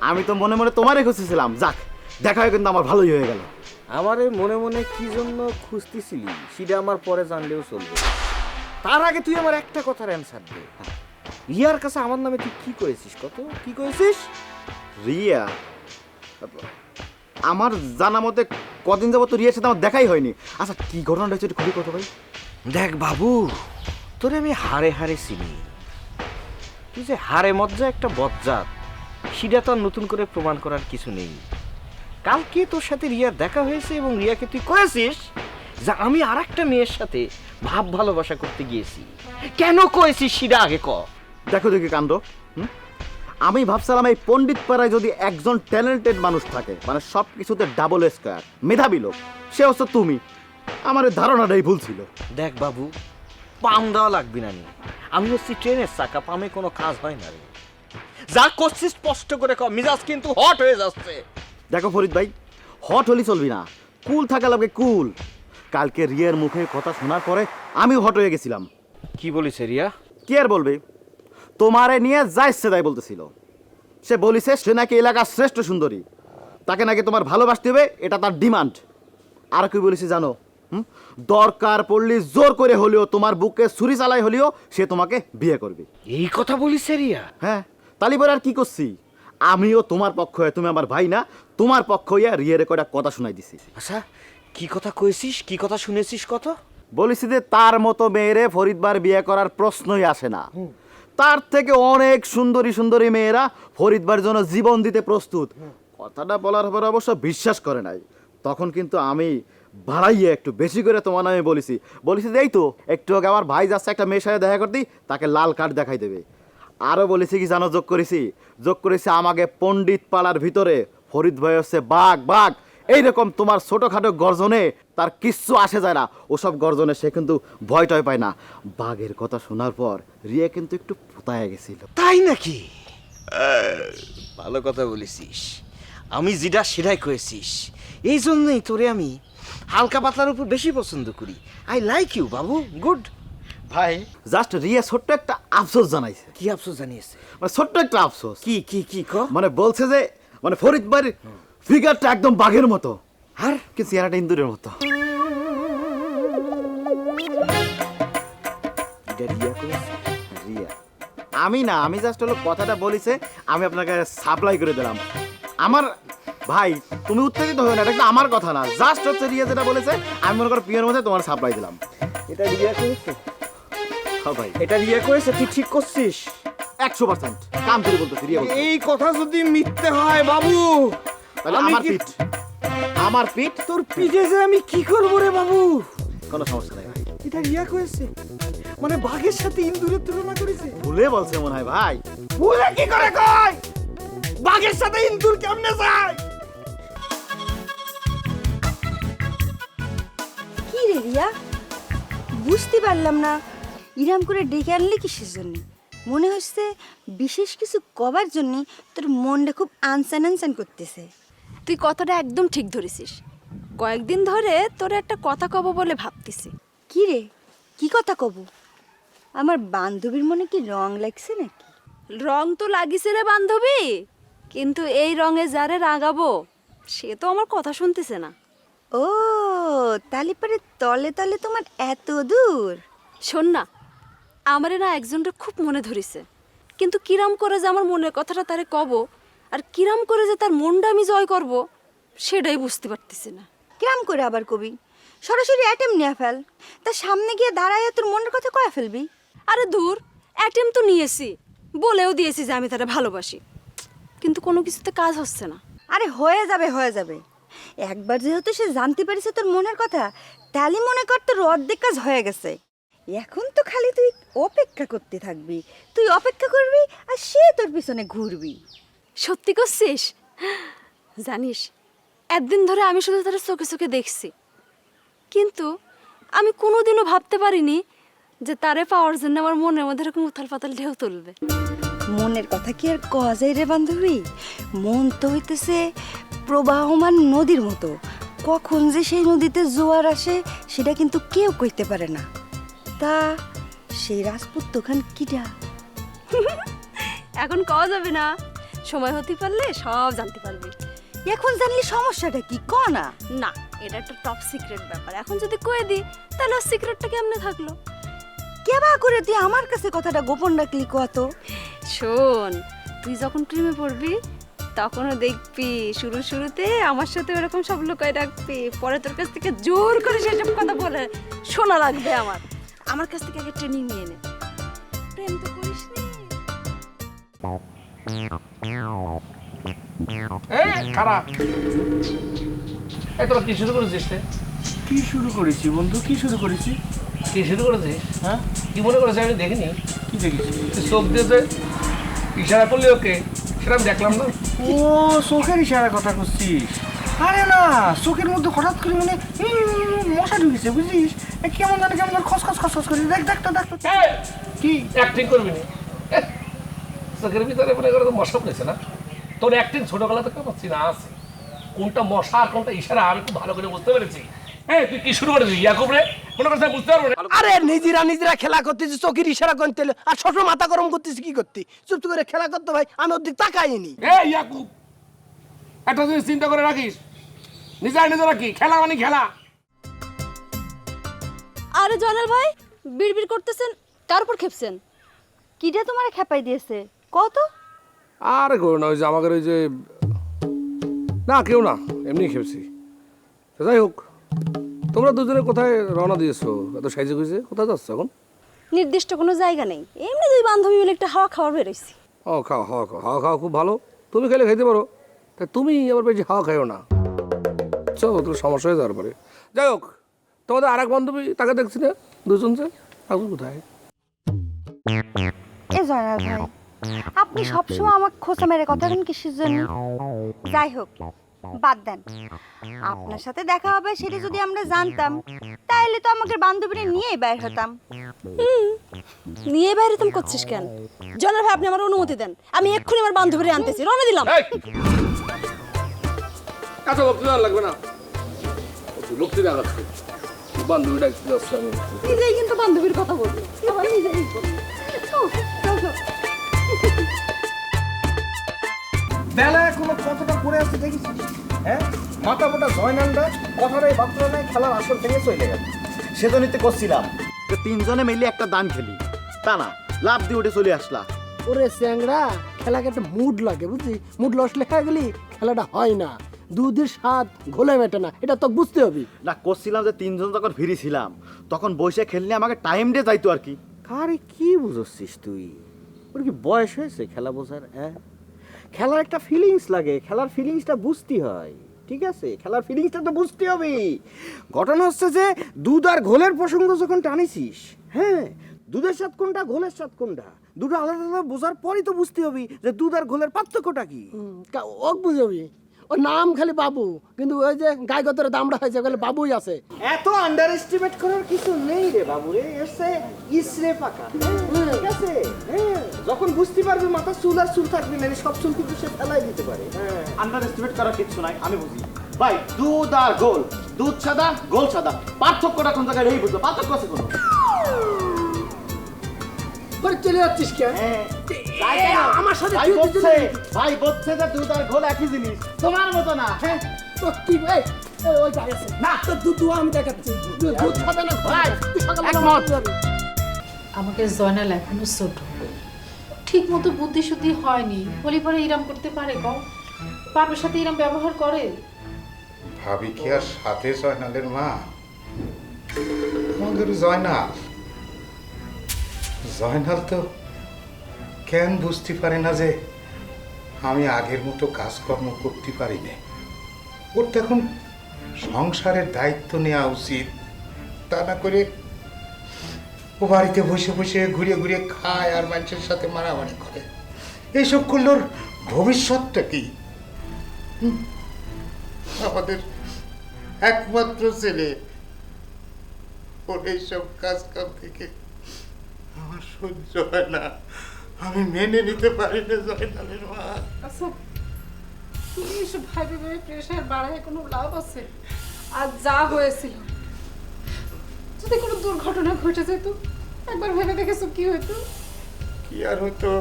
S8: আমি তো মনে মনে তোমারে খুঁজতেছিলাম, যাক দেখা হয় কিন্তু আমার ভালোই হয়ে গেল।
S4: আমার এই মনে মনে কি জন্য খুঁজতেছিলি সেটা আমার পরে জানলেও চলবে। তার আগে তুই আমার একটা কথার অ্যান্সার দে। রিয়ার কাছে আমার নামে তুই কি করেছিস? কত কি করেছিস?
S8: রিয়া, আমার জানা মতে কদিন যাবো তো রিয়ার সাথে আমার দেখাই হয়নি। আচ্ছা কি ঘটনাটা হচ্ছে একটু খুবই কথা ভাই।
S4: দেখ বাবু, তোরে আমি হারে হারে চিনি। তুই যে হারে মজ্জা একটা বজ্জাত, সেটা তো আর নতুন করে প্রমাণ করার কিছু নেই। কালকে তোর সাথে রিয়ার দেখা হয়েছে এবং রিয়াকে তুই কয়েছিস যে আমি আর একটা মেয়ের সাথে ভাব ভালোবাসা করতে গিয়েছি। কেন কয়েছিস সেটা আগে ক।
S8: দেখো দেখি কাণ্ড, আমি ভাবছিলাম এই পণ্ডিত পাড়ায় যদি একজন ট্যালেন্টেড মানুষ থাকে, মানে সব কিছুতে ডাবল স্কোয়ার মেধাবী লোক, সে হচ্ছে তুমি। আমার এই ধারণাটাই ভুল ছিল।
S4: দেখ বাবু, পাম দেওয়া লাগবি না নি। আমি হচ্ছি ট্রেনের চাকা, পামে কোনো কাজ হয় না রে। যা করছিস স্পষ্ট করে ক, মিজাজ কিন্তু হট হয়ে যাচ্ছে।
S8: দেখো ফরিদ ভাই, হট হলি চলবি না, কুল থাকা লাগবে কুল। কালকে রিয়ার মুখে কথা শোনার পরে আমিও হট হয়ে গেছিলাম।
S4: কি বলিস রিয়া?
S8: কি আর বলবে, তোমারে নিয়ে যা ইচ্ছে তাই বলতেছিল। সে বলিছে সে নাকি এলাকার শ্রেষ্ঠ সুন্দরী, তাকে নাকি তোমার ভালোবাসতে হবে, এটা তার ডিমান্ড। আর কি বলেছি জানো? দরকার পড়লে জোর করে হলেও, তোমার বুকে ছুরি চালাই হলেও সে তোমাকে বিয়ে করবে।
S4: এই কথা বলিস রিয়া?
S8: হ্যাঁ, তালি পরে আর কি করছি? আমিও তোমার পক্ষ হয়ে, তুমি আমার ভাই না, তোমার পক্ষ হইয়া রিয়ারে কয়টা কথা শোনাই দিছি।
S4: আচ্ছা, কি কথা কইছিস, কি কথা শুনেছিস কত?
S8: বলেছি যে তার মতো মেয়েরে ফরিদবার বিয়ে করার প্রশ্নই আসে না। তার থেকে অনেক সুন্দরী সুন্দরী মেয়েরা ফরিদবার জন্য জীবন দিতে প্রস্তুত। কথাটা বলার পর অবশ্য বিশ্বাস করে নাই। তখন কিন্তু আমি বাড়াইয়ে একটু বেশি করে তোমার নামে বলেছি যে এই তো একটু আগে আমার ভাই যাচ্ছে একটা মেয়ের সাথে দেখা করতেই, তাকে লাল কার্ড দেখাই দেবে। আরও বলেছি কি জানো, যোগ করেছি আমাকে পণ্ডিত পাড়ার ভিতরে ফরিদ ভাই হচ্ছে বাঘ বাঘ। এইরকম তোমার ছোটোখাটো গর্জনে তার কিচ্ছু আসে যায় না, ওসব গর্জনে সে কিন্তু ভয় টয় পায় না। বাঘের কথা শোনার পর রিয়া কিন্তু একটু পোতায় গেছিল।
S4: তাই নাকি? ভালো কথা বলেছিস, আমি যেটা সেটাই করেছিস। এই জন্যই তোরে আমি হালকা পাতলার উপর বেশি পছন্দ করি। I like you Babu, good.
S8: ভাই জাস্ট রিয়া ছোট্ট একটা আফসোস জানাইছে।
S4: কি আফসোস জানিয়েছে?
S8: মানে ছোট্ট একটা আফসোস।
S4: কি কি কি ক?
S8: মানে বলছে যে মানে ফরিদ ভাইয়ের ফিগারটা একদম বাঘের মতো,
S4: আর
S8: কি চেহারাটা ইন্দুরের মতো।
S4: এটা রিয়া করেছে?
S8: রিয়া আমি না, আমি জাস্ট হলো কথাটা বলিছে, আমি আপনাকে সাপ্লাই করে দিলাম। আমার ভাই তুমি উত্তেজিত হবে না, এটা কিন্তু আমার কথা না, জাস্ট হচ্ছে রিয়া যেটা বলেছে আমি মনে করো পিওর মধ্যে তোমার সাপ্লাই দিলাম।
S4: এটা রিয়া করেছে?
S8: হ্যাঁ ভাই
S4: এটা রিয়া করেছে? তুই ঠিক করছিস?
S8: 100% কাম করে বলতেছি রিয়া বলছে।
S4: এই কথা যদি মিথ্যে হয় বাবু,
S8: তাহলে
S4: আমি
S8: আমার
S4: কি-
S8: পিঠ, আমার পিঠ
S4: তোর পিঠে যে আমি কি করবো রে বাবু?
S8: কোনো সমস্যা নাই ভাই।
S4: এটা রিয়া করেছে? মানে বাঘের সাথে ইন্দুরের তুলনা করেছে?
S8: ভুলে বলছে মনে হয় ভাই।
S4: ভুলে কি করে কয়? বাঘের সাথে ইন্দুর কেমনে যায়?
S7: কি রে রিয়া, বুঝতে পারলাম না ইরাম করে ডেকে আনলি কিসের জন্য? মনে হচ্ছে বিশেষ কিছু কবার জন্য তোর মনটা খুব আনসান আনসান করতেছে। তুই কথাটা একদম ঠিক ধরেছিস। কয়েকদিন ধরে তোর একটা কথা কব বলে ভাবতেছি। কি রে, কি কথা কব? আমার বান্ধবীর মনে কি রং লাগছে নাকি? রং তো লাগিছে রে বান্ধবী, কিন্তু এই রঙে যারে রাগাবো সে তো আমার কথা শুনতেছে না। ও তালি পরে তলে তলে তোমার এত দূর। শোন না, আমারে না একজনটা খুব মনে ধরিছে, কিন্তু কিরাম করে যে আমার মনের কথাটা তারে কব আর কিরাম করে যে তার মনটা আমি জয় করব সেটাই বুঝতে পারতেছি না। কিরাম করে আবার কবি? সরাসরি অ্যাটেম নিয়ে ফেল, তার সামনে গিয়ে দাঁড়ায় তোর মনের কথা কয়ে ফেলবি। আরে দূর, অ্যাটেম তো নিয়েছি, বলেও দিয়েছি যে আমি তারা ভালোবাসি, কিন্তু কোনো কিছুতে কাজ হচ্ছে না। আরে হয়ে যাবে হয়ে যাবে, একবার যেহেতু সে জানতে পারিছে তোর মনের কথা, তাহলে মনে কর তোর অর্ধেক কাজ হয়ে গেছে। এখন তো খালি তুই অপেক্ষা করতে থাকবি, তুই অপেক্ষা করবি আর সে তোর পিছনে ঘুরবি। সত্যি করছিস? জানিস একদিন ধরে আমি শুধু তার চোখে চোখে দেখছি, কিন্তু আমি কোনোদিনও ভাবতে পারিনি যে তারে পাওয়ার জন্য আমার মনের মধ্যে এরকম উথাল পাতাল ঢেউ তুলবে। মনের কথা কি আর কওয়া যায় রে বান্ধবী? মন তো হইতেছে প্রবাহমান নদীর মতো, কখন যে সেই নদীতে জোয়ার আসে সেটা কিন্তু কেউ কইতে পারে না। তা সেই রাজপুত দোকান কিটা? এখন কওয়া যাবে না, সময় হতে পারলে সব জানতে পারবি। এখন জানলে সমস্যাটা কি ক না? না, এটা একটা টপ সিক্রেট ব্যাপার, এখন যদি কয়ে দিই তাহলে সিক্রেটটা কেমনে থাকলো? কেবা করে তুই আমার কাছে কথাটা গোপন রাখলি কত? শোন, তুই যখন প্রেমে পড়বি তখনও দেখবি শুরুতে আমার সাথে এরকম সব লুকায় রাখবি, পরে তোর কাছ থেকে জোর করে সেসব কথা বলে শোনা লাগবে। আমার কাছ থেকে আগে ট্রেনিং নিয়ে নে। প্রেম তো করিস নি।
S3: খারাপ এই তোরা কি শুরু করেছিস রে?
S4: কি শুরু করেছি বন্ধু, কি শুরু করেছি?
S3: কি শুরু করেছিস?
S4: হ্যাঁ,
S3: কি মনে করেছিস আমি দেখিনি?
S4: কি দেখেছি?
S3: তুই চোখ দিয়ে যে ইশারা করলি ওকে, সেটা আমি দেখলাম না।
S4: ও চোখের ইশারা কথা করছিস? আরে না, চোখের মধ্যে হঠাৎ করে মানে মশা ঢুকেছে বুঝছিস? কেমন জানি কেমন খসখস খসখস করে, দেখ দেখ তো দেখ তো।
S3: এই,
S4: কি
S3: অ্যাক্টিং করবি না? চোখের ভিতরে মনে করে তো মশা পড়েছে না? তোর অ্যাক্টিং ছোটবেলা থেকে পাচ্ছি না আছে, কোনটা মশা আর কোনটা ইশারা আমি খুব ভালো করে বুঝতে পেরেছি। হ্যাঁ তুই কি শুরু করেছিস ইয়াকুব রে? মনে করছিস বুঝতে পারবো না?
S10: আরে নিজেরা খেলা করতেছি, চোখের ইশারা করতে আর ছোট মাথা গরম করতেছি, কি করতে চুপ করে খেলা করতে ভাই, আমি ওর দিক তাকাইনি।
S3: এই ইয়াকুব, একটা জিনিস চিন্তা করে রাখিস, নিজে রাখি, খেলা মানে খেলা।
S7: আরে জয়নাল ভাই, বিড়বিড় করতেছেন, কার উপর খেপছেন? কিটা তোমারে খেপাই দিয়েছে কত?
S3: আর করো না, ওই যে আমাদের ওই যে না কেউ না, এমনি খেপছি। তো যাই হোক, তোমরা দুজনে কোথায় রওনা দিয়েছো এত সাইজে গুজে? কোথায় যাচ্ছ এখন?
S7: নির্দিষ্ট কোনো জায়গা নেই, এমনি দুই বান্ধবী মিলে একটা হাওয়া খাওয়ার বেরোইছি।
S3: ও খাও, হাওয়া খাওয়া খুব ভালো, তুমি খেলে খাইতে পারো, তা তুমি আবার বেশি হাওয়া খাইও না, চলো তোর সমস্যা হয়ে যাওয়ার পরে। যাই হোক, তোমাদের আর এক বান্ধবী তাকে দেখছি না, দুজন যে এখন কোথায়?
S7: এ জয়নাল ভাই, আপনি সবসময় আমাকে খোঁচা মেরে কথা বলেন কিসের জন্য? যাই হোক,
S11: বাদ দেন, আপনার সাথে দেখা হবে সেটা যদি আমরা জানতাম তাহলে তো আমাকে বান্ধবীরা নিয়েই বের হতাম।
S7: নিয়ে বাইরে তুমি করছিস কেন? জনার ভাই আপনি আমার অনুমতি দেন, আমি এক্ষুনি আমার বান্ধবীরে আনতেছি, রওনা দিলাম।
S3: এই! এত বক্তৃতা আর লাগবে না, বক্তৃতা আগাচ্ছে বান্ধবী ডাকতে যাচ্ছে আমি।
S7: নিজেই কিন্তু বান্ধবীর কথা বলবো, আবার নিজেই
S4: বেলা এখনো কতটা পড়ে আছে দেখেছিস? হ্যাঁ, মাথা মোটা জয়নালটা কথাটাই ভাবতে না, খেলার আসর থেকে চলে গেল।
S8: সেজন্যই তো করছিলাম যে তিনজনে মিলে একটা দান খেলি, তা না লাভ দিয়ে উঠে চলে আসলা।
S10: ওরে স্যাংরা, খেলাকে একটা মুড লাগে বুঝলি, মুড লস লেখা গেলি খেলাটা হয় না, দুধের স্বাদ ঘোলে মেটে না, এটা তো বুঝতে হবে।
S8: না করছিলাম যে তিনজন যখন ফ্রি ছিলাম তখন বসে খেললে আমাকে টাইম দিয়ে যাইতো আর কি।
S4: কারে কি বুঝছিস তুই? ওর কি বয়স হয়েছে খেলা বোঝার? হ্যাঁ, খেলার একটা ফিলিংস লাগে, খেলার ফিলিংসটা বুঝতে হয়, ঠিক আছে? খেলার ফিলিংসটা তো বুঝতে হবে। ঘটনা হচ্ছে যে দুধ আর ঘোলের প্রসঙ্গ যখন টানিছিস, হ্যাঁ, দুধের স্বাদ কোনটা, ঘোলের স্বাদ কোনটা, দুটো আলাদা আলাদা বোঝার পরই তো বুঝতে হবে যে দুধ আর ঘোলের পার্থক্যটা কি।
S10: ও বুঝবি, ওর নাম খালি বাবু, কিন্তু ওই যে গায়ে দামড়া হয়েছে বলে বাবুই আছে।
S4: এত আন্ডার এস্টিমেট করার কিছু নেই রে বাবু রে, এসে ইসরে পাকা, ঠিক আছে? হ্যাঁ, যখন বুঝতে পারবি মাথা চুল আর চুল থাকবে না, সব চুল কিন্তু সে ফেলাই দিতে পারে। হ্যাঁ,
S8: আন্ডার এস্টিমেট করার কিছু নাই, আমি বুঝি। ভাই দুধ আর গোল, দুধ সাদা গোল সাদা, পার্থক্যটা কোন জায়গায় এই বুঝলো? পার্থক্য আছে কোনো?
S10: চলে যাচ্ছিস কেন? আমার সাথে
S8: ভাই বলছে, ভাই বলছে যে দুধ আর ঘোল একই জিনিস, তোমার মতো না। হ্যাঁ,
S10: তো কি ভাই, ওই গাড়ি আছে না, তো দুধ আমি দেখাচ্ছি, দুধ খাবে না ভাই, তুই সকালে
S12: আমাকে জয়নাল এখনো ছোট, ঠিক মতো বুদ্ধি শুদ্ধি হয়নি, বলি পরে ইরাম করতে পারে? কম বাবার সাথে ইরাম ব্যবহার করে?
S9: ভাবি কি আর সাথে জয়নালের মা? আমাদের জয়নাল, জয়নাল তো কেন বুঝতে পারে না যে আমি আগের মতো কাজকর্ম করতে পারি না। ওর তো এখন সংসারের দায়িত্ব নেওয়া উচিত, তা না করে ও বাড়িতে বসে বসে ঘুরে ঘুরে খায় আর মানুষের সাথে মারামারি করে। এইসব করলে ওর ভবিষ্যৎটা কি? আমাদের একমাত্র ছেলে, ওর এইসব কাজ কাম থেকে আমার সহ্য হয় না, আমি মেনে নিতে পারি না জয়নালের মা।
S12: আচ্ছা, তুমি এসব ভাইবে ভাবে প্রেশার বাড়ায় কোনো লাভ আছে? আর যা হয়েছিল, যদি কোনো দুর্ঘটনা ঘটে যেত, একবার ভেবে দেখেছো কি হইতো?
S9: কি আর হতো,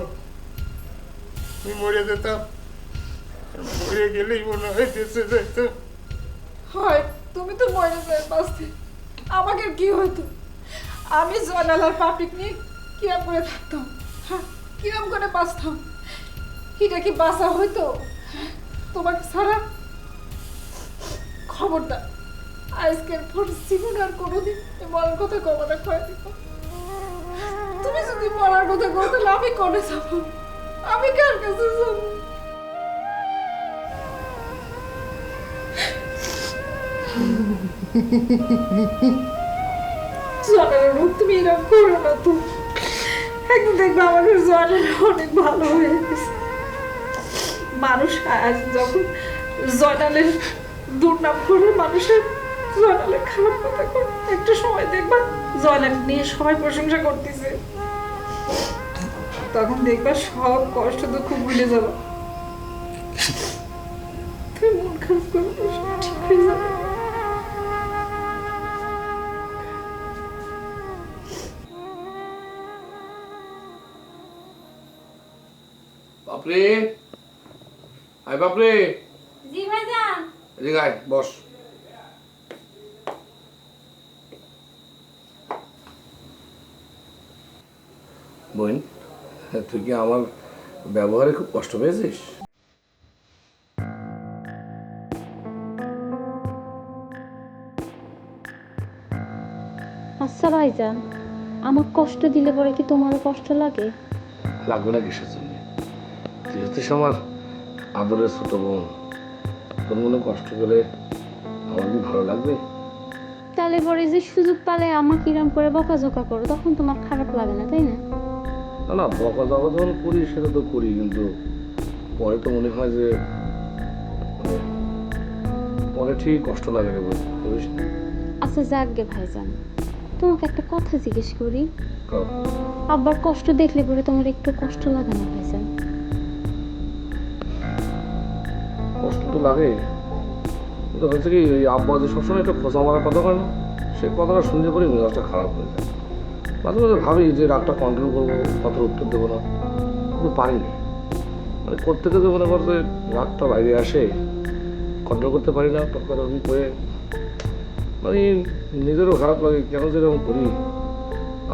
S9: আমি মরে যেতাম, আর মরে গেলেই মনে হয় বেঁচে যেত।
S12: হয় তুমি তো মরে যায় বাঁচতে, আমাকে আর কি হতো? আমি জয়নাল আর পাপিক নিয়ে কিরম করে থাকতাম, হ্যাঁ, কিরম করে বাঁচতাম? এটা কি বাঁচা হইতো তোমাকে ছাড়া? খবরদার আজকের পর জীবন আর কোনোদিন মরার কথা কমাতে খয় দিব। তুমি যদি মরার কথা কও তাহলে আমি কোনে যাব? আমি কার কাছে যাব? জয়নালের রূপ তুমি এরকম করো না তো, একদিন দেখবে আমাদের জয়নাল অনেক ভালো হয়ে গেছে। মানুষ আজ যখন জয়নালের দুর্নাম করে, মানুষের জয়নালের খারাপ কথা করে, একটা সময় দেখবা জয়নাল নিয়ে সবাই প্রশংসা করতেছে, তখন দেখবা সব কষ্ট দুঃখ ভুলে যাবো। তুমি মন খারাপ করো না, সব ঠিক হয়ে যাবে।
S3: বাপরে, আয় বাপরে।
S11: জি ভাইজান।
S3: এদিকে আয়, বস। বোন, তুই কি আমার ব্যবহারে খুব কষ্ট পেয়েছিস?
S13: আচ্ছা ভাইজান, আমার কষ্ট দিলে পরে কি তোমারও কষ্ট লাগে?
S3: লাগবে না কিসের জন্য? তুই হচ্ছিস আমার আদরের ছোট বোন, তোর মনে কষ্ট পেলে আমার কি ভালো লাগবে?
S13: তাহলে পরে যে সুযোগ পালে আমাকে কিরাম করে বকাঝকা করো, তখন তোমার খারাপ লাগে না, তাই না?
S3: না না, বকা দকা যখন করি সেটা তো করি, কিন্তু পরে তো মনে হয় যে মনে ঠিক কষ্ট লাগে রে বুঝিস।
S13: আচ্ছা যাক গে ভাইজান, তোমাকে একটা কথা জিজ্ঞেস করি।
S3: কও।
S13: আব্বার কষ্ট দেখলে পরে তোমার একটু কষ্ট লাগে না ভাইজান?
S3: কষ্ট তো লাগে, কিন্তু হচ্ছে কি ওই আব্বা যে সবসময় একটা খোঁজা মারার কথা বলে না, সেই কথাটা শুনতে পরে মেজাজটা খারাপ হয়ে যায়। মাঝে মাঝে ভাবি যে রাগটা কন্ট্রোল করবো, কথার উত্তর দেবো না, কিন্তু পারি না। মানে প্রত্যেকে যে মনে করছে রাগটা বাইরে আসে, কন্ট্রোল করতে পারি না, টক্কর হয়ে মানে নিজেরও খারাপ লাগে কেন যেরকম করি।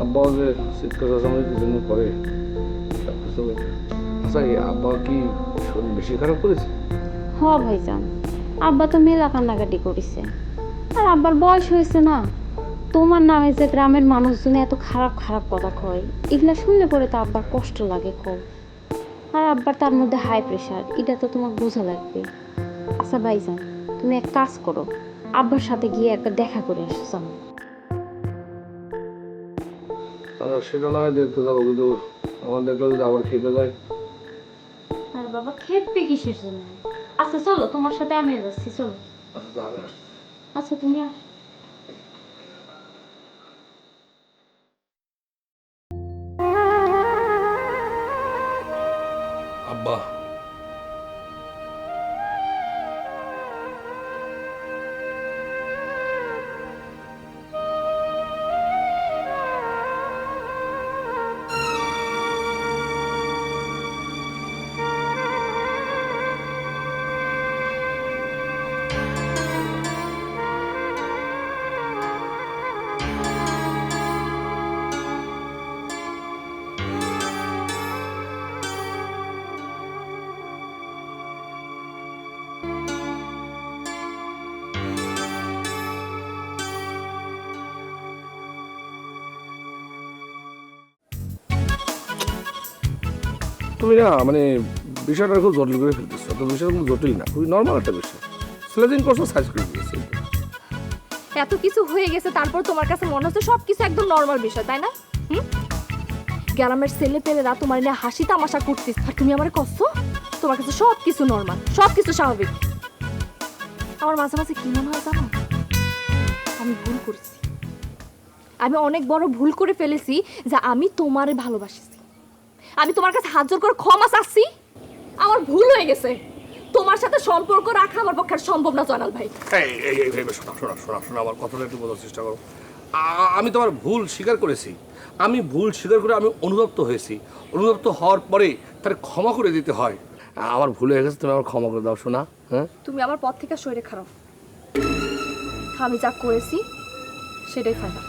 S3: আব্বাও যে চিৎকার চেঁচামেচি কি জন্য করে সব কিছু। আচ্ছা এই আব্বা কি শরীর বেশি খারাপ করেছে?
S13: হ ভাইজান, আব্বা তো মেলা কান্নাকাটি করেছে। আর আব্বার বয়স হয়েছে না, তোমার নামে যে গ্রামের মানুষজন এত খারাপ খারাপ কথা কয়, এগুলা শুনলে পরে তো আব্বার কষ্ট লাগে খুব। আর আব্বার তার মধ্যে হাই প্রেশার, এটা তো তোমার বোঝা লাগবে। আচ্ছা ভাইজান, তুমি এক কাজ করো, আব্বার সাথে গিয়ে একবার দেখা করে আসো। চলো।
S3: সেটা না হয় দেখতে যাবো, কিন্তু আমার দেখলে যদি আবার খেতে যায়।
S13: আর বাবা খেপবে কিসের জন্য? আচ্ছা চলো, তোমার সাথে আমি যাচ্ছি, চলো। আচ্ছা তুমি আস।
S3: আব্বা তুমি না মানে বিষয়টা খুব জটিল করে ফেলতেছো। তো বিষয়টা খুব জটিল না, খুবই নর্মাল একটা বিষয়। স্লেজিং করছো, সাইজ করে দিয়েছি।
S1: এত কিছু হয়ে গেছে, তারপর তোমার কাছে মনে হচ্ছে সব কিছু একদম নর্মাল বিষয়, তাই না? গ্রামের ছেলে পেলেরা তোমার নিয়ে হাসি তামাশা করছিস, আর তুমি আমার কষ্ট, তোমার কাছে সব কিছু নর্মাল, সব কিছু স্বাভাবিক। আমার মাঝে মাঝে কি মনে হয় জানো, আমি ভুল করেছি, আমি অনেক বড় ভুল করে ফেলেছি, যে আমি তোমারে ভালোবাসিছি, আমি তোমার কাছে হাত জোর করে ক্ষমা চাচ্ছি। আমার ভুল হয়ে গেছে, তোমার সাথে সম্পর্ক রাখা আমার পক্ষে আর সম্ভব না জয়নাল ভাই।
S3: শোনা আমার কথাটা একটু বোঝার চেষ্টা করো। আমি তোমার ভুল স্বীকার করেছি, আমি ভুল স্বীকার করে আমি অনুতপ্ত হয়েছি। অনুতপ্ত হওয়ার পরে তার ক্ষমা করে দিতে হয়। আমার ভুল হয়ে গেছে, তুমি আমার ক্ষমা করে দাও শোনা। হ্যাঁ,
S1: তুমি আমার পথ থেকে সরে খারাপ, আমি যা করেছি সেটাই ফাইনাল।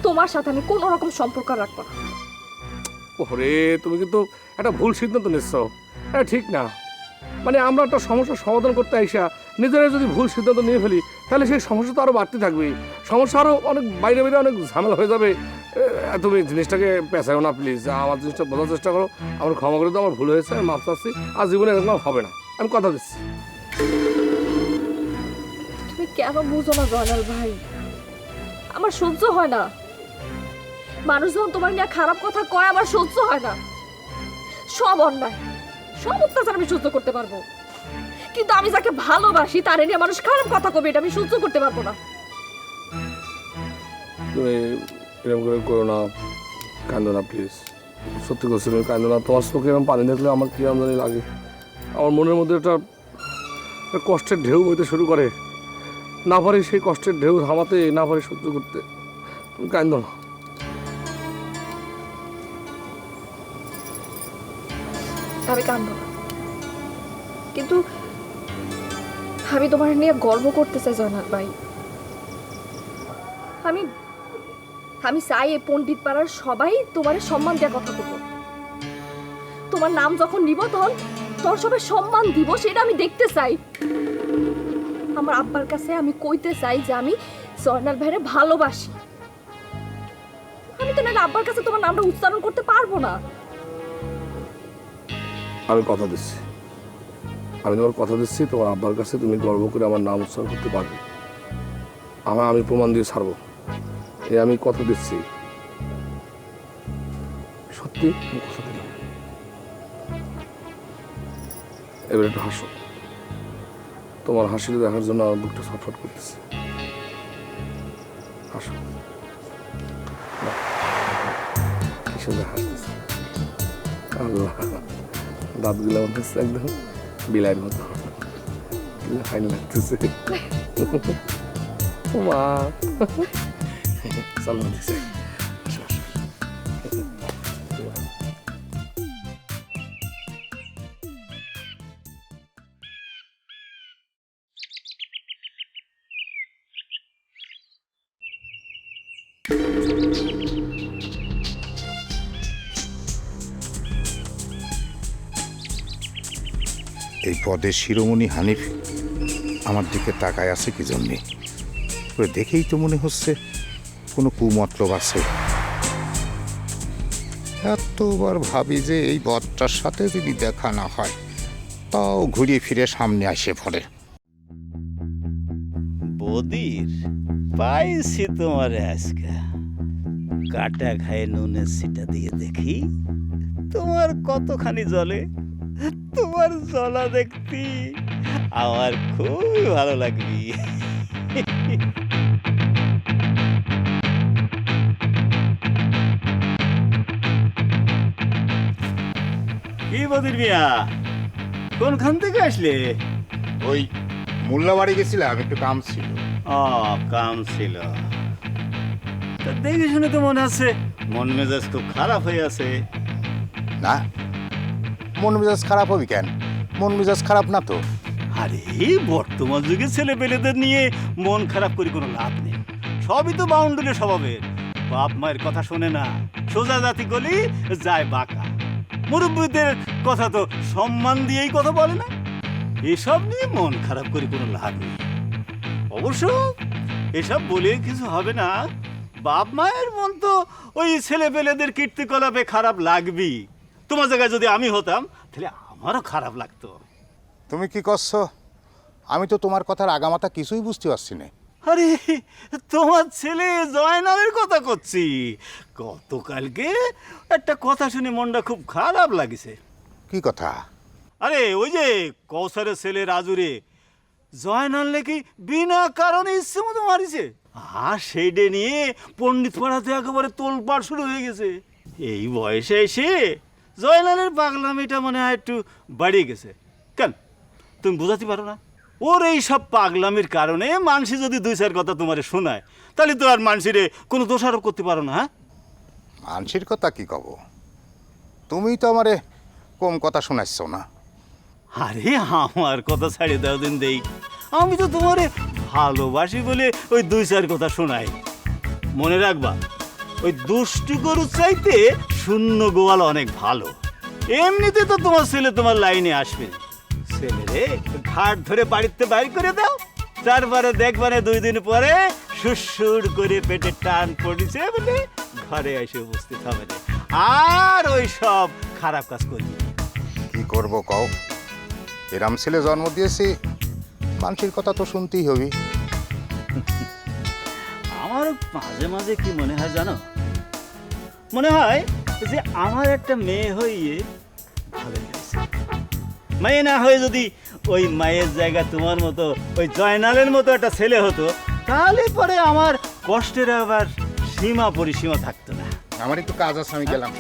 S1: তোমার সাথে আমি কোনো রকম সম্পর্ক রাখবো না।
S3: ওরে তুমি কিন্তু একটা ভুল সিদ্ধান্ত নিচ্ছ, এটা ঠিক না। মানে আমরা একটা সমস্যার সমাধান করতে আইসা নিজেরা যদি ভুল সিদ্ধান্ত নিয়ে ফেলি, তাহলে সেই সমস্যা তো আরও বাড়তে থাকবে, সমস্যা আরও অনেক বাইরে বাইরে অনেক ঝামেলা হয়ে যাবে। তুমি জিনিসটাকে পেঁচাও না প্লিজ, আমার জিনিসটা বোঝার চেষ্টা করো। আমার ক্ষমা করে দাও, আমার ভুল হয়েছে, আমি মাফ চাচ্ছি, আর জীবনে এরকম হবে না, আমি কথা দিচ্ছি।
S1: তুমি কেন বুঝো না জয়নাল ভাই, আমার সহ্য হয় না। মানুষ যখন তোমার নিয়ে খারাপ কথা কয়, আমার সহ্য হয় না। সব অন্যায়, সব অত্যাচার আমি সহ্য করতে পারবো, কিন্তু আমি যাকে ভালোবাসি তারে নিয়ে মানুষ খারাপ কথা কবে, এটা আমি সহ্য করতে পারবো না।
S3: তুমি এরকম করে করো না, কান্দো না প্লিজ, সত্যি করছি তুমি কান্দো না। তোমার চোখে এরকম পানি দেখলে আমার কী আমদানি লাগে, আমার মনের মধ্যে একটা কষ্টের ঢেউ বইতে শুরু করে, না পারি সেই কষ্টের ঢেউ থামাতে, না পারি সহ্য করতে। তুমি কান্দো না।
S1: আমি কান্দো না, কিন্তু আমি তোমার নিয়ে গর্ব করতে চাই জয়নাল ভাই। আমি আমি চাই এই পণ্ডিত পাড়ার সবাই তোমার সম্মান দেওয়ার কথা বলবো। তোমার নাম যখন নিব তখন তোর সবাই সম্মান দিব, সেটা আমি দেখতে চাই। আমার আব্বার কাছে আমি কইতে চাই যে আমি জয়নাল ভাইরে ভালোবাসি। আমি তো না আব্বার কাছে তোমার নামটা উচ্চারণ করতে পারবো না।
S3: আমি কথা দিচ্ছি, আমি তোমার কথা দিচ্ছি, তোমার আব্বার কাছে তুমি গর্ব করে আমার নাম উচ্চারণ করতে পারবে। আমি প্রমাণ দিয়ে ছাড়বো, আমি কথা দিচ্ছি, সত্যি কথা দিলাম। এবার একটু হাসো, তোমার হাসিটা দেখার জন্য আমার বুকটা ছটফট করতেছে। আসো, কি সুন্দর হাসতেছে। আল্লাহ, দাঁতগুলো হচ্ছে একদম বিলাইয়ের মতো, ফাইন লাগতেছে। মা চলো দিছে। আসো আসো।
S9: এই পদের শিরোমণি হানিফ আমার দিকে তাকায় আছে কি জন্যে? ওরে দেখেই তো মনে হচ্ছে কোনো কুমতলব আছে। এতবার ভাবি যে এই বদটার সাথে যদি দেখা না হয়, তাও ঘুরিয়ে ফিরে সামনে আসে পড়ে।
S14: বদির পাইছি তোমার আজকে, কাটা খায় নুনের সিটা দিয়ে দেখি তোমার কতখানি জলে। তোমার জলা দেখতি আমার খুবই ভালো লাগবি। কি বদির মিয়া, কোনখান থেকে আসলে?
S9: ওই মোল্লাবাড়ি গেছিলাম, একটু কাম ছিল।
S14: কাম ছিল। তা দেখে শুনে তো মনে আছে মন মেজাজ খুব খারাপ হয়ে আছে।
S9: না, মন মেজাজ খারাপ হবে কেন? মন মেজাজ খারাপ না তো।
S14: আরে বর্তমান যুগে ছেলে পেলেদের নিয়ে মন খারাপ করে কোনো লাভ নেই। সবই তো বাউন্ডুলে স্বভাবের। বাপ মায়ের কথা শোনে না, সোজা জাতি গলি যায় বাঁকা। মুরব্বীদের কথা তো সম্মান দিয়েই কথা বলে না। এসব নিয়ে মন খারাপ করে কোনো লাভ নেই। অবশ্য এসব বলে কিছু হবে না। বাপ মায়ের মন তো ওই ছেলে পেলেদের কীর্তিকলাপে খারাপ লাগবেই। তোমার জায়গায় যদি আমি হতাম তাহলে আমারও খারাপ লাগতো।
S9: তুমি কি করছো? আমি তো তোমার কথার আগামাথা কিছুই বুঝতে পারছি না।
S14: আরে তোমার ছেলে জয়নালের কথা করছি। গতকালকে একটা কথা শুনে মনটা খুব খারাপ লাগছে।
S9: কি কথা?
S14: আরে ওই যে কৌশলের ছেলে রাজুরে জয়নাল নাকি বিনা কারণে ইচ্ছে মতো মারিছে। আর সেইটা নিয়ে পণ্ডিত পাড়াতে একেবারে তোলপাড় শুরু হয়ে গেছে। এই বয়সে এসে জয়নালের পাগলামিটা মনে হয় একটু বাড়িয়ে গেছে। কেন তুমি বোঝাতে পারো না? ওর এই সব পাগলামির কারণে মানুষ যদি দুই চার কথা তোমারে শোনায়, তাহলে তো আর মানুষের কোনো দোষারোপ করতে পারো না। হ্যাঁ,
S9: মানুষের কথা কি কব? তুমি তো আমারে কম কথা শোনাচ্ছ না।
S14: আরে আমার কথা ছাড়িয়ে দাও দিন দেই। আমি তো তোমারে ভালোবাসি বলে ওই দুই চার কথা শোনাই। মনে রাখবা, ওই দুষ্টু গরুর চাইতে শূন্য গোয়াল অনেক ভালো। এমনিতে তো তোমার ছেলে তোমার লাইনে আসবে। ছেলেরে ঘাট ধরে বাড়িতে বাইর করে দাও, তারপরে দেখবানে 2 দিন পরে সুর করে পেটে টান পড়েছে বলে ঘরে এসে উপস্থিত হবে না। আর ওই সব খারাপ কাজ করবি।
S9: কি করব কও? এরাম ছেলে জন্ম দিয়েছি, মানুষের কথা তো শুনতেই হবে।
S14: আমার মাঝে মাঝে কি মনে হয় জানো? মনে হয় যে আমার একটা মেয়ে হইয়ে ভালো হয়েছে। মেয়ে না হয়ে যদি ওই মায়ের জায়গা তোমার মতো ওই জয়নালের মতো একটা ছেলে হতো, তাহলে পরে আমার কষ্টের আবার সীমা পরিসীমা থাকতো না।
S9: আমার একটু কাজ আছে, আমি গেলাম।